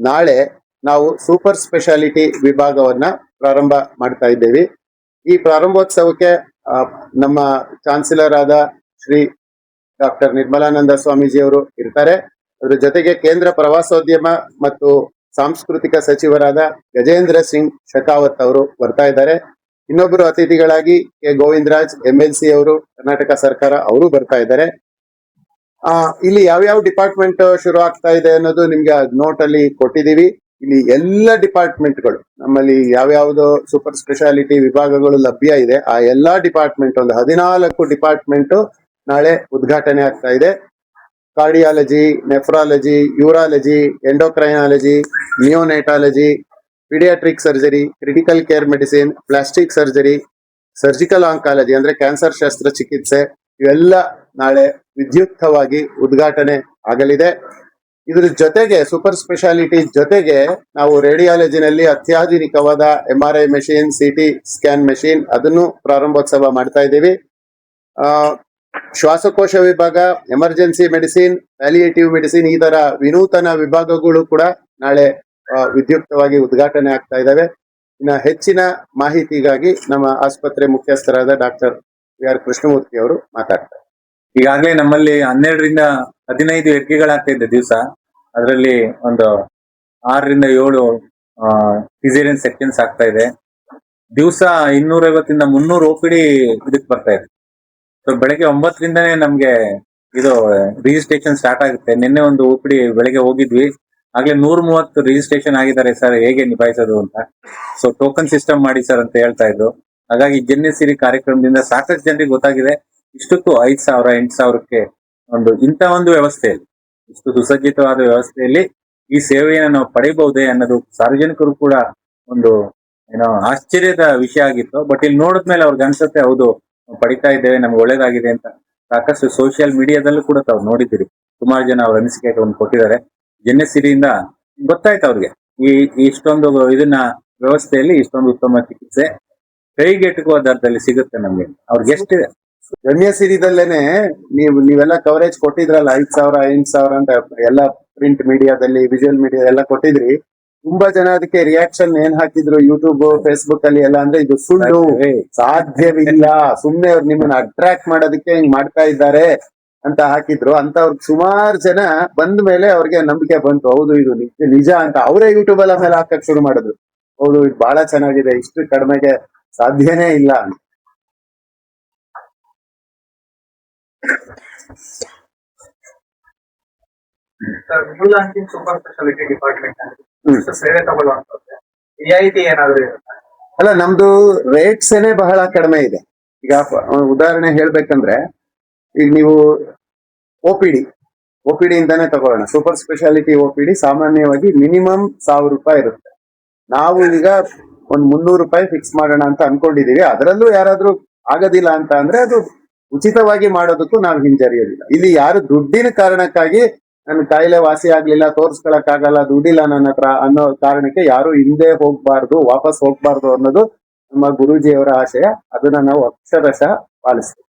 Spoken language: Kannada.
ನಾಳೆ ನಾವು ಸೂಪರ್ ಸ್ಪೆಷಾಲಿಟಿ ವಿಭಾಗವನ್ನ ಪ್ರಾರಂಭ ಮಾಡ್ತಾ ಇದ್ದೇವೆ. ಈ ಪ್ರಾರಂಭೋತ್ಸವಕ್ಕೆ ನಮ್ಮ ಚಾನ್ಸಲರ್ ಆದ ಶ್ರೀ ಡಾಕ್ಟರ್ ನಿರ್ಮಲಾನಂದ ಸ್ವಾಮೀಜಿಯವರು ಇರ್ತಾರೆ. ಅದರ ಜೊತೆಗೆ ಕೇಂದ್ರ ಪ್ರವಾಸೋದ್ಯಮ ಮತ್ತು ಸಾಂಸ್ಕೃತಿಕ ಸಚಿವರಾದ ಗಜೇಂದ್ರ ಸಿಂಗ್ ಶೆಖಾವತ್ ಅವರು ಬರ್ತಾ ಇದ್ದಾರೆ. ಇನ್ನೊಬ್ಬರು ಅತಿಥಿಗಳಾಗಿ ಕೆ ಗೋವಿಂದರಾಜ್ MLC ಅವರು, ಕರ್ನಾಟಕ ಸರ್ಕಾರ ಅವರು ಬರ್ತಾ ಇದ್ದಾರೆ. ಇಲ್ಲಿ ಯಾವ್ಯಾವ ಡಿಪಾರ್ಟ್ಮೆಂಟ್ ಶುರು ಆಗ್ತಾ ಇದೆ ಅನ್ನೋದು ನಿಮ್ಗೆ ನೋಟ್ ಅಲ್ಲಿ ಕೊಟ್ಟಿದೀವಿ. ಇಲ್ಲಿ ಎಲ್ಲ ಡಿಪಾರ್ಟ್ಮೆಂಟ್ಗಳು ನಮ್ಮಲ್ಲಿ ಯಾವ್ಯಾವ್ದು ಸೂಪರ್ ಸ್ಪೆಷಾಲಿಟಿ ವಿಭಾಗಗಳು ಲಭ್ಯ ಇದೆ ಆ ಎಲ್ಲಾ ಡಿಪಾರ್ಟ್ಮೆಂಟ್, ಒಂದು 14 ಡಿಪಾರ್ಟ್ಮೆಂಟ್ ನಾಳೆ ಉದ್ಘಾಟನೆ ಆಗ್ತಾ ಇದೆ. Cardiology, nephrology, urology, endocrinology, neonatology, paediatric surgery, critical care medicine, plastic surgery, surgical oncology ಅಂದ್ರೆ ಕ್ಯಾನ್ಸರ್ ಶಸ್ತ್ರಚಿಕಿತ್ಸೆ, ಇವೆಲ್ಲ ನಾಳೆ ವಿದ್ಯುಕ್ತವಾಗಿ ಉದ್ಘಾಟನೆ ಆಗಲಿದೆ. ಇದ್ರ ಜೊತೆಗೆ ಸೂಪರ್ ಸ್ಪೆಷಾಲಿಟಿ ಜೊತೆಗೆ ನಾವು ರೇಡಿಯಾಲಜಿನಲ್ಲಿ ಅತ್ಯಾಧುನಿಕವಾದ MRI machine, CT scan machine ಅದನ್ನು ಪ್ರಾರಂಭೋತ್ಸವ ಮಾಡ್ತಾ ಇದ್ದೀವಿ. ಶ್ವಾಸಕೋಶ ವಿಭಾಗ, ಎಮರ್ಜೆನ್ಸಿ ಮೆಡಿಸಿನ್, ಪ್ಯಾಲಿಯೇಟಿವ್ ಮೆಡಿಸಿನ್, ಈ ತರ ವಿನೂತನ ವಿಭಾಗಗಳು ಕೂಡ ನಾಳೆ ವಿದ್ಯುಕ್ತವಾಗಿ ಉದ್ಘಾಟನೆ ಆಗ್ತಾ ಇದ್ದಾವೆ. ಇನ್ನು ಹೆಚ್ಚಿನ ಮಾಹಿತಿಗಾಗಿ ನಮ್ಮ ಆಸ್ಪತ್ರೆ ಮುಖ್ಯಸ್ಥರಾದ ಡಾಕ್ಟರ್ VR ಕೃಷ್ಣಮೂರ್ತಿ ಅವರು ಮಾತಾಡ್ತಾರೆ. ಈಗಾಗಲೇ ನಮ್ಮಲ್ಲಿ 12ರಿಂದ 15 ಹೆರಿಗೆಗಳಾಗ್ತಾ ಇದೆ ದಿವಸ. ಅದರಲ್ಲಿ ಒಂದು 6ರಿಂದ 7 ಸಿಸೇರಿಯನ್ ಸೆಕ್ಷನ್ಸ್ ಆಗ್ತಾ ಇದೆ. ದಿವಸ 250ರಿಂದ 300 OPD ಇದಕ್ಕೆ ಬರ್ತಾ ಇದೆ. ಸೊ ಬೆಳಗ್ಗೆ 9ರಿಂದನೇ ನಮ್ಗೆ ಇದು ರಿಜಿಸ್ಟ್ರೇಷನ್ ಸ್ಟಾರ್ಟ್ ಆಗುತ್ತೆ. ನಿನ್ನೆ ಒಂದು OPD ಬೆಳಗ್ಗೆ ಹೋಗಿದ್ವಿ, ಆಗ್ಲೇ 130 ರಿಜಿಸ್ಟ್ರೇಷನ್ ಆಗಿದ್ದಾರೆ ಸರ್, ಹೇಗೆ ನಿಭಾಯಿಸೋದು ಅಂತ. ಸೊ ಟೋಕನ್ ಸಿಸ್ಟಮ್ ಮಾಡಿ ಸರ್ ಅಂತ ಹೇಳ್ತಾ ಇದ್ರು. ಹಾಗಾಗಿ ಜನ್ಯಸಿರಿ ಕಾರ್ಯಕ್ರಮದಿಂದ ಸಾಕಷ್ಟು ಜನರಿಗೆ ಗೊತ್ತಾಗಿದೆ ಇಷ್ಟಕ್ಕೂ 5,000 8,000ಕ್ಕೆ ಇಂಥ ಒಂದು ವ್ಯವಸ್ಥೆಯಲ್ಲಿ, ಇಷ್ಟು ಸುಸಜ್ಜಿತವಾದ ವ್ಯವಸ್ಥೆಯಲ್ಲಿ ಈ ಸೇವೆಯನ್ನು ನಾವು ಪಡೆಯಬಹುದೇ ಅನ್ನೋದು ಸಾರ್ವಜನಿಕರು ಕೂಡ ಒಂದು ಆಶ್ಚರ್ಯದ ವಿಷಯ ಆಗಿತ್ತು. ಬಟ್ ಇಲ್ಲಿ ನೋಡಿದ್ಮೇಲೆ ಅವ್ರಿಗೆ ಅನ್ಸುತ್ತೆ, ಹೌದು ನಾವು ಪಡಿತಾ ಇದ್ದೇವೆ, ನಮ್ಗೆ ಒಳ್ಳೇದಾಗಿದೆ ಅಂತ. ಸಾಕಷ್ಟು ಸೋಷಿಯಲ್ ಮೀಡಿಯಾದಲ್ಲೂ ಕೂಡ ತಾವು ನೋಡಿದ್ದೀರಿ, ಸುಮಾರು ಜನ ಅವ್ರ ಅನಿಸಿಕೆಗಳನ್ನು ಕೊಟ್ಟಿದ್ದಾರೆ. ಜನ್ಯಸಿರಿಯಿಂದ ಗೊತ್ತಾಯ್ತು ಅವ್ರಿಗೆ ಇಷ್ಟೊಂದು ಇದನ್ನ ವ್ಯವಸ್ಥೆಯಲ್ಲಿ ಇಷ್ಟೊಂದು ಉತ್ತಮ ಚಿಕಿತ್ಸೆ ಕೈಗೆಟುಕುವ ದರದಲ್ಲಿ ಸಿಗುತ್ತೆ ನಮ್ಗೆ. ಅವ್ರಿಗೆ ಎಷ್ಟಿದೆ ಜನ್ಯಸಿರಿದಲ್ಲೇನೆ ನೀವೆಲ್ಲ ಕವರೇಜ್ ಕೊಟ್ಟಿದ್ರಲ್ಲ, 5,000 8,000 ಅಂತ ಎಲ್ಲ ಪ್ರಿಂಟ್ ಮೀಡಿಯಾದಲ್ಲಿ, ವಿಜುವಲ್ ಮೀಡಿಯಾ ಎಲ್ಲ ಕೊಟ್ಟಿದ್ರಿ. ತುಂಬಾ ಜನ ಅದಕ್ಕೆ ರಿಯಾಕ್ಷನ್ ಏನ್ ಹಾಕಿದ್ರು ಯೂಟ್ಯೂಬ್ ಫೇಸ್ಬುಕ್ ಅಲ್ಲಿ ಎಲ್ಲ, ಅಂದ್ರೆ ಇದು ಸುಳ್ಳು, ಸಾಧ್ಯವಿಲ್ಲ, ಸುಮ್ನೆ ಅವ್ರು ನಿಮ್ಮನ್ನ ಅಟ್ರಾಕ್ಟ್ ಮಾಡೋದಕ್ಕೆ ಹಿಂಗ್ ಮಾಡ್ತಾ ಇದ್ದಾರೆ ಅಂತ ಹಾಕಿದ್ರು. ಅಂತವ್ರಿಗೆ ಸುಮಾರು ಜನ ಬಂದ ಮೇಲೆ ಅವ್ರಿಗೆ ನಂಬಿಕೆ ಬಂತು, ಹೌದು ಇದು ನಿಜ ಅಂತ. ಅವರೇ ಯೂಟ್ಯೂಬ್ ಎಲ್ಲ ಮೇಲೆ ಹಾಕಕ್ ಶುರು ಮಾಡಿದ್ರು, ಹೌದು ಇದು ಬಹಳ ಚೆನ್ನಾಗಿದೆ, ಇಷ್ಟು ಕಡಿಮೆಗೆ ಸಾಧ್ಯನೇ ಇಲ್ಲ ಅಂತ. ಸೂಪರ್ ಸ್ಪೆಷಾಲಿಟಿ ಡಿಪಾರ್ಟ್ಮೆಂಟ್ ಸೇವೆ ತಗೊಳ್ಳುವಂತದ್ದು ರಿಯಾಯಿತಿ ಏನಾದ್ರು ಅಲ್ಲ, ನಮ್ದು ರೇಟ್ಸ್ ಬಹಳ ಕಡಿಮೆ ಇದೆ. ಈಗ ಉದಾಹರಣೆ ಹೇಳ್ಬೇಕಂದ್ರೆ, ಈಗ ನೀವು OPD ಇಂದಾನೆ ತಗೊಳ್ಳೋಣ. ಸೂಪರ್ ಸ್ಪೆಷಾಲಿಟಿ OPD ಸಾಮಾನ್ಯವಾಗಿ ಮಿನಿಮಮ್ 1,000 ರೂಪಾಯಿ ಇರುತ್ತೆ. ನಾವು ಈಗ ಒಂದು 300 ರೂಪಾಯಿ ಫಿಕ್ಸ್ ಮಾಡೋಣ ಅಂತ ಅನ್ಕೊಂಡಿದೀವಿ. ಅದರಲ್ಲೂ ಯಾರಾದ್ರೂ ಆಗೋದಿಲ್ಲ ಅಂತ ಅಂದ್ರೆ ಅದು ಉಚಿತವಾಗಿ ಮಾಡೋದಕ್ಕೂ ನಾವು ಹಿಂಜರಿಯೋದಿಲ್ಲ. ಇಲ್ಲಿ ಯಾರು ದುಡ್ಡಿನ ಕಾರಣಕ್ಕಾಗಿ ನನ್ನ ಕಾಯಿಲೆ ವಾಸಿ ಆಗ್ಲಿಲ್ಲ, ತೋರ್ಸ್ಕೊಳಕ್ ಆಗಲ್ಲ, ದುಡ್ಡಿಲ್ಲ ನನ್ನ ಹತ್ರ ಅನ್ನೋ ಕಾರಣಕ್ಕೆ ಯಾರು ಹಿಂದೆ ಹೋಗ್ಬಾರ್ದು, ವಾಪಸ್ ಹೋಗ್ಬಾರ್ದು ಅನ್ನೋದು ನಮ್ಮ ಗುರೂಜಿಯವರ ಆಶಯ. ಅದನ್ನ ನಾವು ಅಕ್ಷರಶಃ ಪಾಲಿಸ್ತೀವಿ.